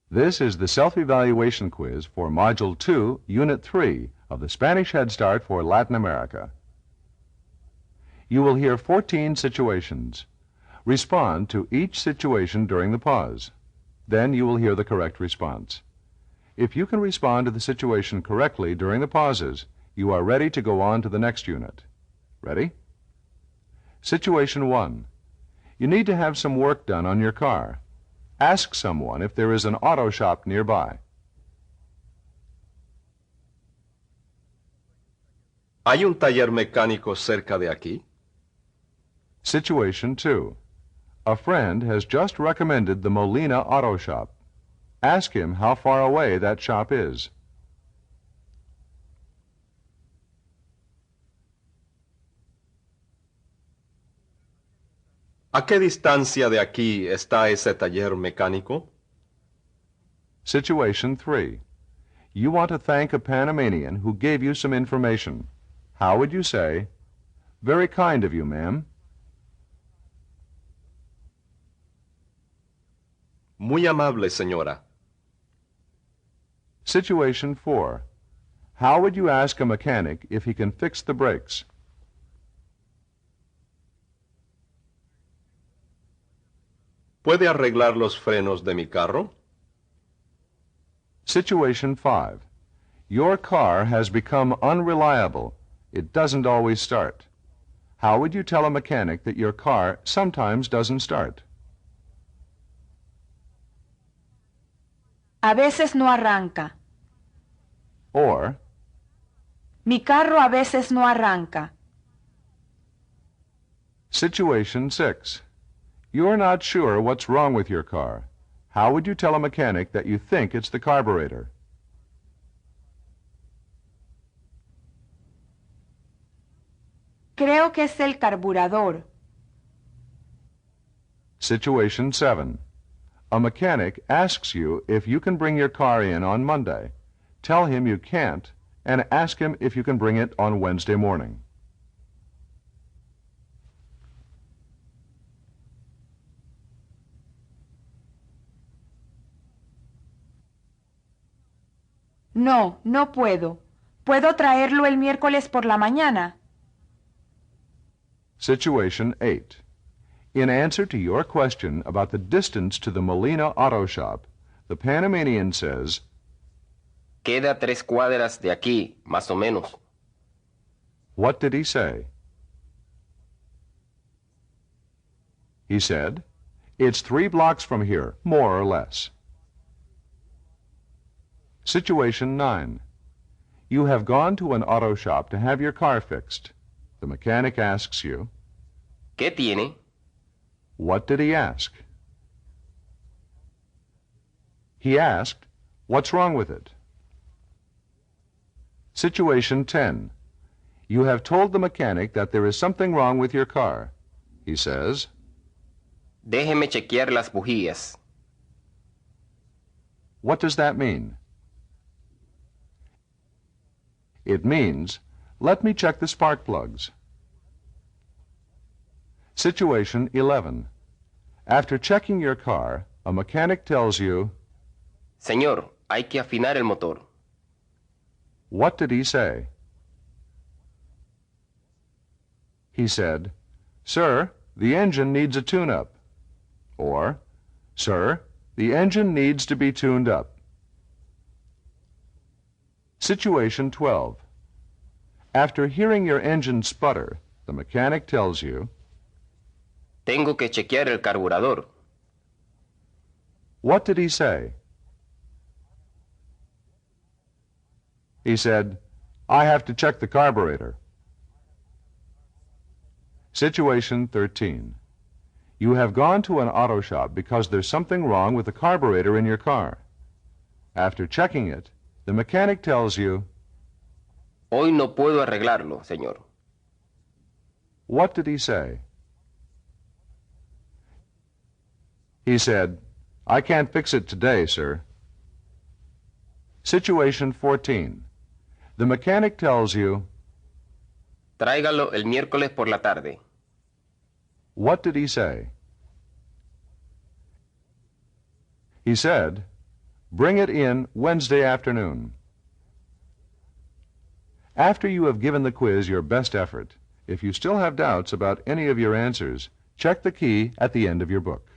This is the self-evaluation quiz for Module 2, Unit 3 of the Spanish Head Start for Latin America. You will hear 14 situations. Respond to each situation during the pause. Then you will hear the correct response. If you can respond to the situation correctly during the pauses, you are ready to go on to the next unit. Ready? Situation 1. You need to have some work done on your car. Ask someone if there is an auto shop nearby. ¿Hay un taller mecánico cerca de aquí? Situation 2. A friend has just recommended the Molina Auto Shop. Ask him how far away that shop is. ¿A qué distancia de aquí está ese taller mecánico? Situation 3. You want to thank a Panamanian who gave you some information. How would you say, "Very kind of you, ma'am"? Muy amable, señora. Situation 4. How would you ask a mechanic if he can fix the brakes? ¿Puede arreglar los frenos de mi carro? Situation 5. Your car has become unreliable. It doesn't always start. How would you tell a mechanic that your car sometimes doesn't start? A veces no arranca. Or, Mi carro a veces no arranca. Situation 6. You're not sure what's wrong with your car. How would you tell a mechanic that you think it's the carburetor? Creo que es el carburador. Situation 7. A mechanic asks you if you can bring your car in on Monday. Tell him you can't, and ask him if you can bring it on Wednesday morning. No, no puedo. ¿Puedo traerlo el miércoles por la mañana? Situation 8. In answer to your question about the distance to the Molina Auto Shop, the Panamanian says, Queda 3 cuadras de aquí, más o menos. What did he say? He said, It's 3 blocks from here, more or less. Situation 9. You have gone to an auto shop to have your car fixed. The mechanic asks you, ¿Qué tiene? What did he ask? He asked, What's wrong with it? Situation 10. You have told the mechanic that there is something wrong with your car. He says, Déjeme chequear las bujías. What does that mean? It means, let me check the spark plugs. Situation 11. After checking your car, a mechanic tells you, Señor, hay que afinar el motor. What did he say? He said, Sir, the engine needs a tune-up. Or, Sir, the engine needs to be tuned up. Situation 12. After hearing your engine sputter, the mechanic tells you, Tengo que chequear el carburador. What did he say? He said, I have to check the carburetor. Situation 13. You have gone to an auto shop because there's something wrong with the carburetor in your car. After checking it, the mechanic tells you, Hoy no puedo arreglarlo, señor. What did he say? He said, I can't fix it today, sir. Situation 14. The mechanic tells you, Tráigalo el miércoles por la tarde. What did he say? He said, Bring it in Wednesday afternoon. After you have given the quiz your best effort, if you still have doubts about any of your answers, check the key at the end of your book.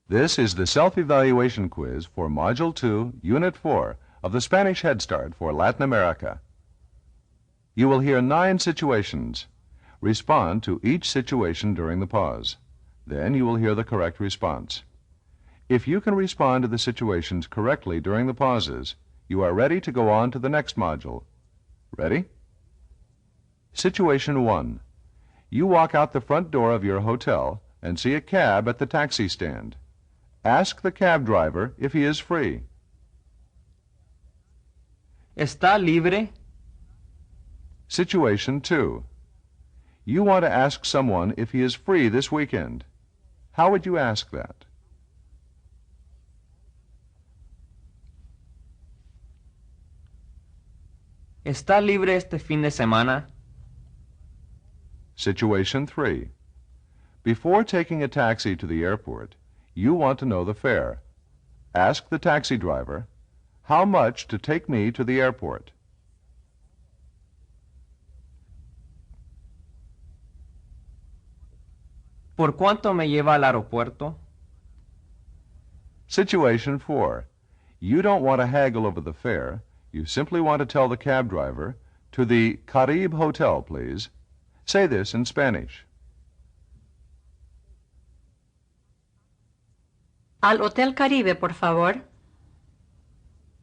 This is the self-evaluation quiz for Module 2, Unit 4 of the Spanish Head Start for Latin America. You will hear 9 situations. Respond to each situation during the pause. Then you will hear the correct response. If you can respond to the situations correctly during the pauses, you are ready to go on to the next module. Ready? Situation 1. You walk out the front door of your hotel and see a cab at the taxi stand. Ask the cab driver if he is free. ¿Está libre? Situation 2. You want to ask someone if he is free this weekend. How would you ask that? ¿Está libre este fin de semana? Situation 3. Before taking a taxi to the airport, you want to know the fare. Ask the taxi driver, how much to take me to the airport? ¿Por cuánto me lleva al aeropuerto? Situation 4. You don't want to haggle over the fare. You simply want to tell the cab driver, to the Caribe Hotel, please. Say this in Spanish. Al Hotel Caribe, por favor.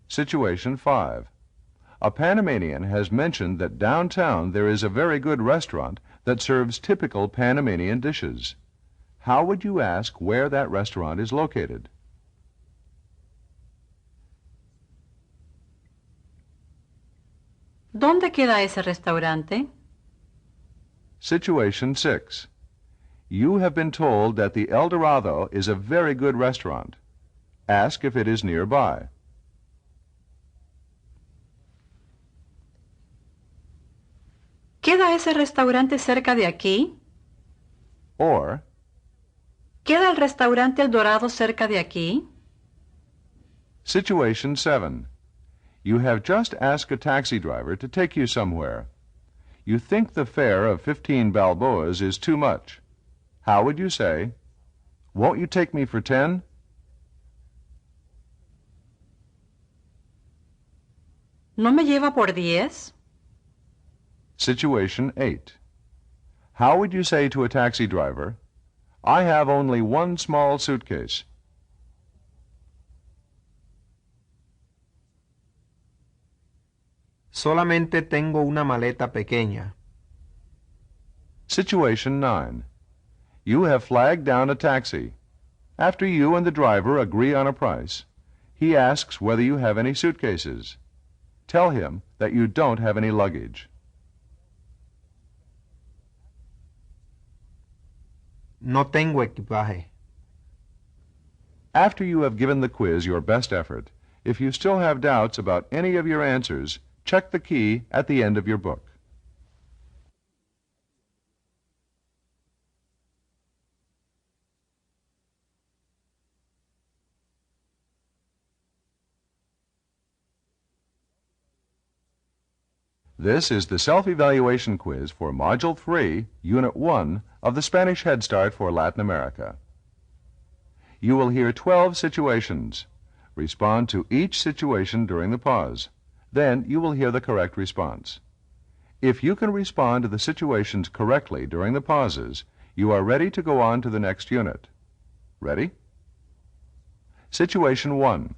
Situation 5. A Panamanian has mentioned that downtown there is a very good restaurant that serves typical Panamanian dishes. How would you ask where that restaurant is located? ¿Dónde queda ese restaurante? Situation 6. You have been told that the El Dorado is a very good restaurant. Ask if it is nearby. ¿Queda ese restaurante cerca de aquí? Or, ¿Queda el restaurante El Dorado cerca de aquí? Situation 7. You have just asked a taxi driver to take you somewhere. You think the fare of 15 balboas is too much. How would you say, won't you take me for 10? ¿No me lleva por 10? Situation 8. How would you say to a taxi driver, I have only one small suitcase? Solamente tengo una maleta pequeña. Situation 9. You have flagged down a taxi. After you and the driver agree on a price, he asks whether you have any suitcases. Tell him that you don't have any luggage. No tengo equipaje. After you have given the quiz your best effort, if you still have doubts about any of your answers, check the key at the end of your book. This is the self-evaluation quiz for Module 3, Unit 1 of the Spanish Head Start for Latin America. You will hear 12 situations. Respond to each situation during the pause. Then you will hear the correct response. If you can respond to the situations correctly during the pauses, you are ready to go on to the next unit. Ready? Situation 1.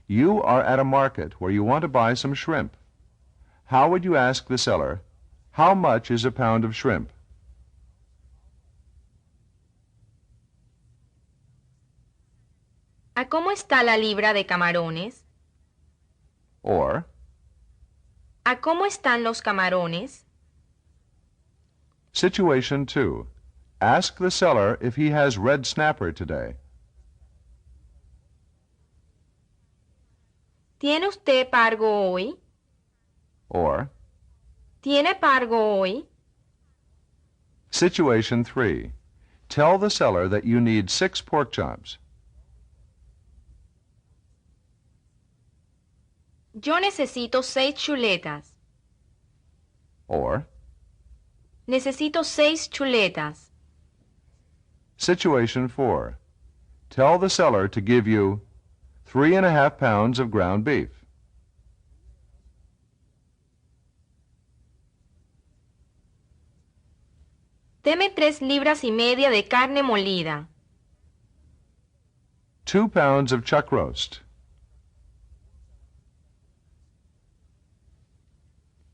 You are at a market where you want to buy some shrimp. How would you ask the seller, how much is a pound of shrimp? ¿A cómo está la libra de camarones? Or, ¿A cómo están los camarones? Situation 2. Ask the seller if he has red snapper today. ¿Tiene usted pargo hoy? Or, ¿Tiene pargo hoy? Situation 3. Tell the seller that you need 6 pork chops. Yo necesito 6 chuletas. Or, Necesito 6 chuletas. Situation 4. Tell the seller to give you 3.5 pounds of ground beef. Deme 3 libras y media de carne molida. 2 pounds of chuck roast.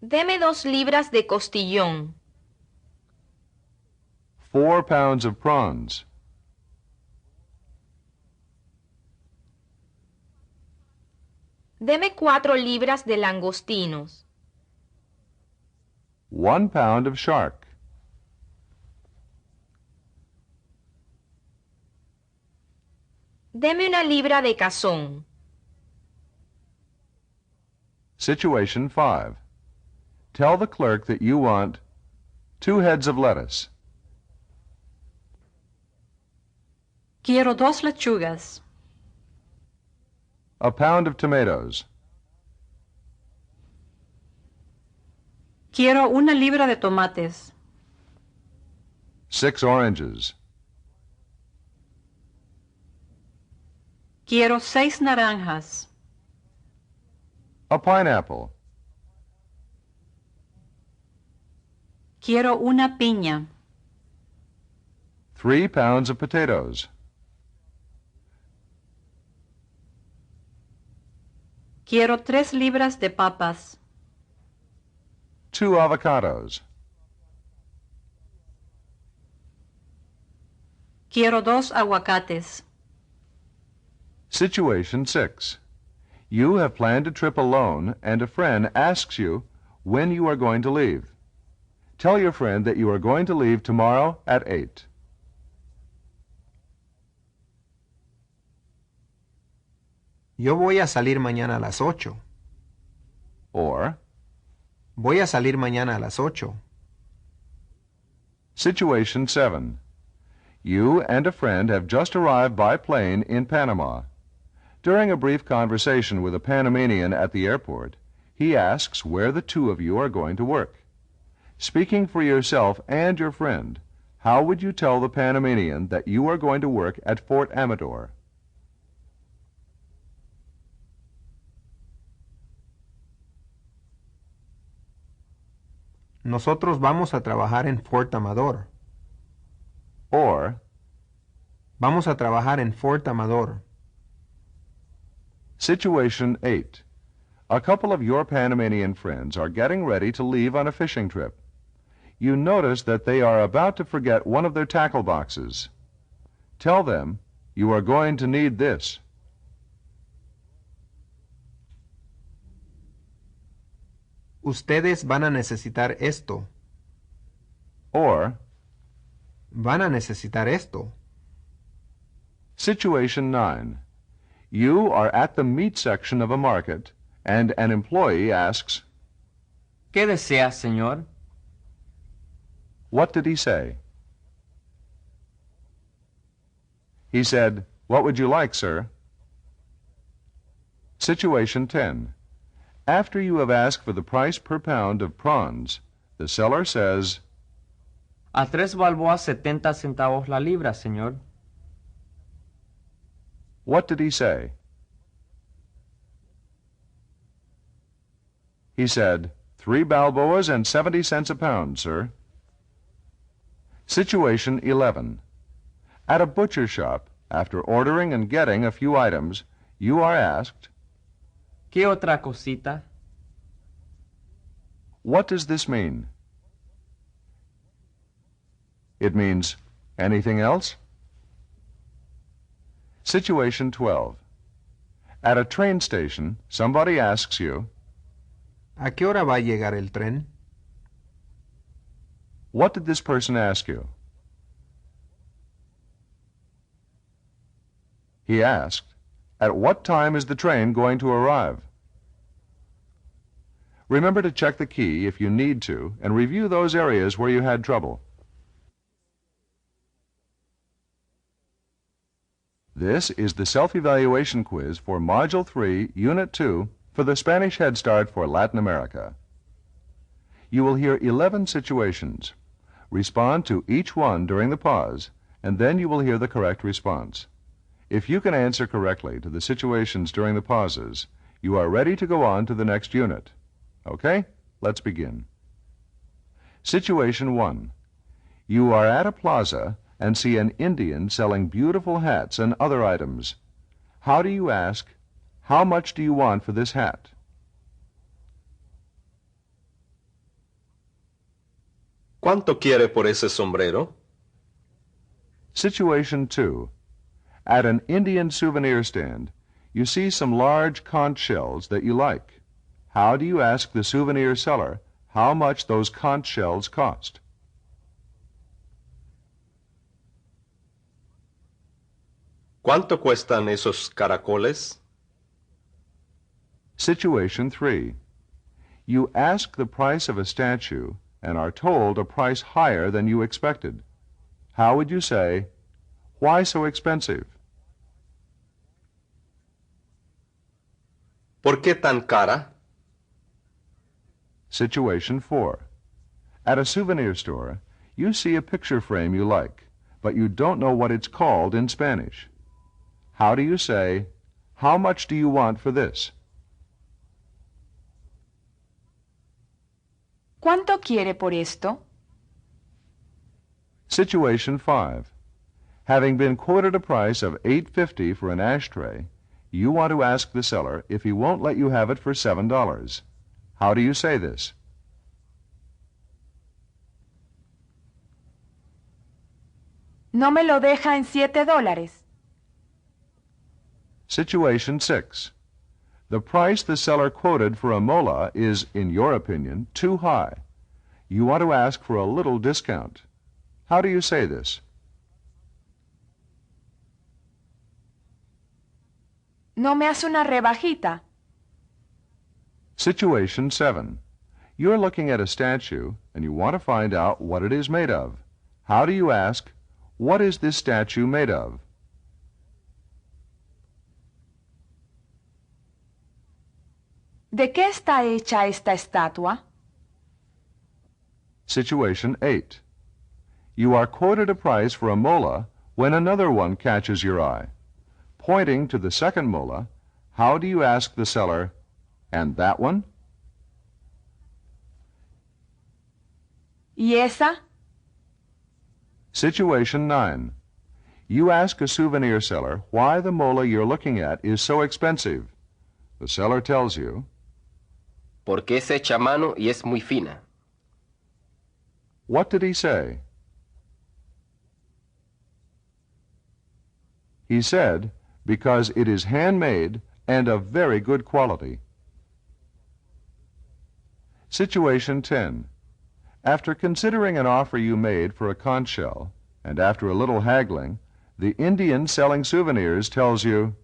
Deme 2 libras de costillón. 4 pounds of prawns. Deme 4 libras de langostinos. 1 pound of shark. Deme 1 libra de cazón. Situation 5. Tell the clerk that you want 2 heads of lettuce. Quiero 2 lechugas. A pound of tomatoes. Quiero 1 libra de tomates. 6 oranges. Quiero 6 naranjas. A pineapple. Quiero 1 piña. 3 pounds of potatoes. Quiero 3 libras de papas. 2 avocados. Quiero 2 aguacates. Situation 6. You have planned a trip alone and a friend asks you when you are going to leave. Tell your friend that you are going to leave tomorrow at 8. Yo voy a salir mañana a las 8. Or, Voy a salir mañana a las 8. Situation 7. You and a friend have just arrived by plane in Panama. During a brief conversation with a Panamanian at the airport, he asks where the 2 of you are going to work. Speaking for yourself and your friend, how would you tell the Panamanian that you are going to work at Fort Amador? Nosotros vamos a trabajar en Fort Amador. Or, Vamos a trabajar en Fort Amador. Situation 8. A couple of your Panamanian friends are getting ready to leave on a fishing trip. You notice that they are about to forget one of their tackle boxes. Tell them, you are going to need this. Ustedes van a necesitar esto. Or, Van a necesitar esto. Situation 9. You are at the meat section of a market, and an employee asks, ¿Qué desea, señor? what did he say? He said, what would you like, sir? Situation 10. After you have asked for the price per pound of prawns, the seller says, A 3 balboas 70 centavos la libra, señor. what did he say? He said, 3 balboas and 70 cents a pound, sir. Situation 11. At a butcher shop, after ordering and getting a few items, you are asked, ¿Qué otra cosita? what does this mean? It means, anything else? Situation 12. At a train station, somebody asks you, ¿A qué hora va a llegar el tren? what did this person ask you? He asked, at what time is the train going to arrive? Remember to check the key if you need to and review those areas where you had trouble. This is the self-evaluation quiz for Module 3, Unit 2, for the Spanish Head Start for Latin America. You will hear 11 situations. Respond to each one during the pause, and then you will hear the correct response. If you can answer correctly to the situations during the pauses, you are ready to go on to the next unit. Okay? Let's begin. Situation 1. You are at a plaza and see an Indian selling beautiful hats and other items. How do you ask, "How much do you want for this hat?" ¿Cuánto quiere por ese sombrero? Situation 2. At an Indian souvenir stand, you see some large conch shells that you like. How do you ask the souvenir seller how much those conch shells cost? ¿Cuánto cuestan esos caracoles? Situation 3. You ask the price of a statue and are told a price higher than you expected. How would you say, "Why so expensive?" ¿Por qué tan cara? Situation 4. At a souvenir store, you see a picture frame you like, but you don't know what it's called in Spanish. How do you say, "How much do you want for this?" ¿Cuánto quiere por esto? Situation 5. Having been quoted a price of $8.50 for an ashtray, you want to ask the seller if he won't let you have it for $7. How do you say this? No me lo deja en $7. Situation 6. The price the seller quoted for a mola is, in your opinion, too high. You want to ask for a little discount. How do you say this? ¿No me hace una rebajita? Situation 7. You're looking at a statue and you want to find out what it is made of. How do you ask, "What is this statue made of?" ¿De qué está hecha esta estatua? Situation 8. You are quoted a price for a mola when another one catches your eye. Pointing to the second mola, how do you ask the seller, "And that one?" ¿Y esa? Situation 9. You ask a souvenir seller why the mola you're looking at is so expensive. The seller tells you, Porque es hecha a mano y es muy fina. what did he say? He said, because it is handmade and of very good quality. Situation 10. After considering an offer you made for a conch shell, and after a little haggling, the Indian selling souvenirs tells you,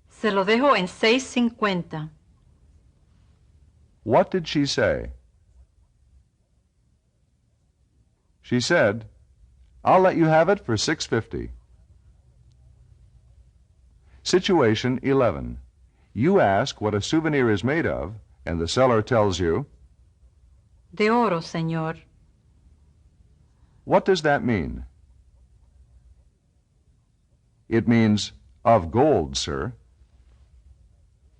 Se lo dejo en $6.50. what did she say? She said, "I'll let you have it for $6.50. Situation 11. You ask what a souvenir is made of, and the seller tells you, De oro, señor. what does that mean? It means, "of gold, sir."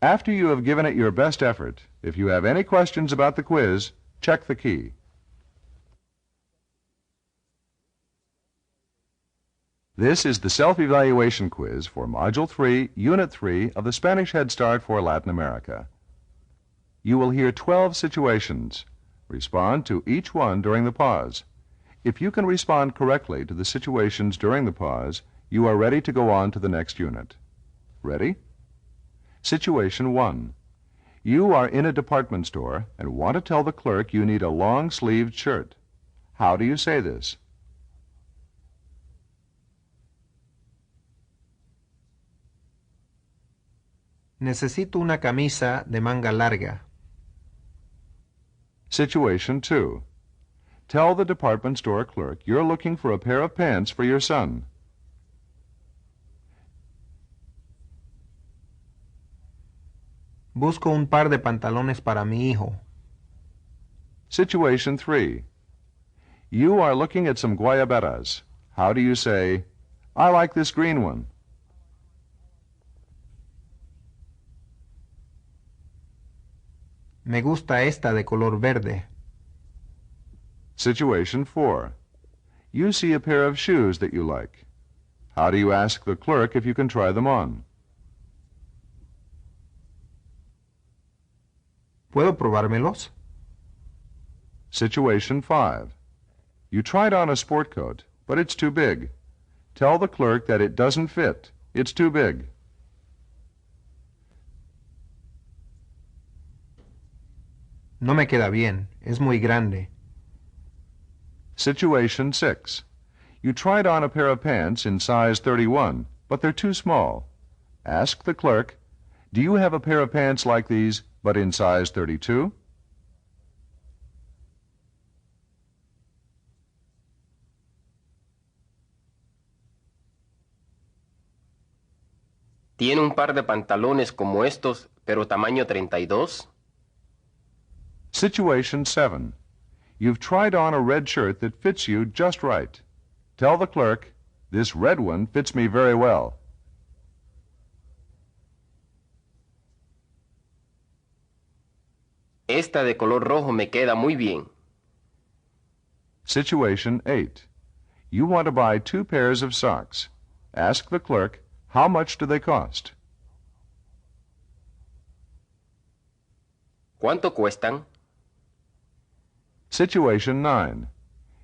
After you have given it your best effort, if you have any questions about the quiz, check the key. This is the self-evaluation quiz for Module 3, Unit 3 of the Spanish Head Start for Latin America. You will hear 12 situations. Respond to each one during the pause. If you can respond correctly to the situations during the pause, you are ready to go on to the next unit. Ready? Situation 1. You are in a department store and want to tell the clerk you need a long-sleeved shirt. How do you say this? Necesito una camisa de manga larga. Situation 2. Tell the department store clerk you're looking for a pair of pants for your son. Busco un par de pantalones para mi hijo. Situation 3. You are looking at some guayaberas. How do you say, I like this green one? Me gusta esta de color verde. Situation 4. You see a pair of shoes that you like. How do you ask the clerk if you can try them on? ¿Puedo probármelos? Situation 5. You tried on a sport coat, but it's too big. Tell the clerk that it doesn't fit. It's too big. No me queda bien. Es muy grande. Situation 6. You tried on a pair of pants in size 31, but they're too small. Ask the clerk, do you have a pair of pants like these, but in size 32? ¿Tiene un par de pantalones como estos, pero tamaño 32? Situation 7. You've tried on a red shirt that fits you just right. Tell the clerk, this red one fits me very well. Esta de color rojo me queda muy bien. Situation 8. You want to buy 2 pairs of socks. Ask the clerk, how much do they cost? ¿Cuánto cuestan? Situation 9.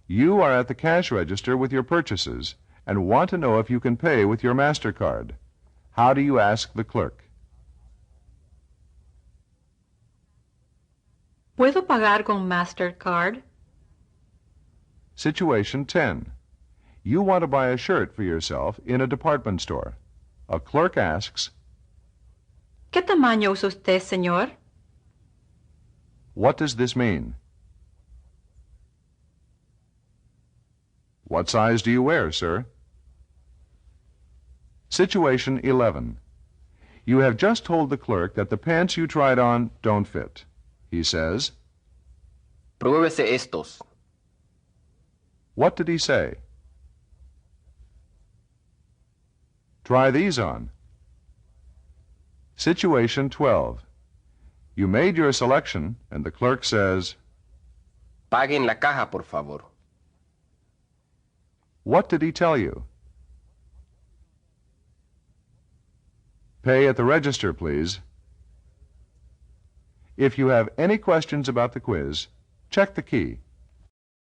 You are at the cash register with your purchases and want to know if you can pay with your MasterCard. How do you ask the clerk? ¿Puedo pagar con Mastercard? Situation 10. You want to buy a shirt for yourself in a department store. A clerk asks, ¿Qué tamaño usa usted, señor? what does this mean? What size do you wear, sir? Situation 11. You have just told the clerk that the pants you tried on don't fit. He says, Pruébese estos. what did he say? Try these on. Situation 12. You made your selection, and the clerk says, Pague en la caja, por favor. what did he tell you? Pay at the register, please. If you have any questions about the quiz, check the key.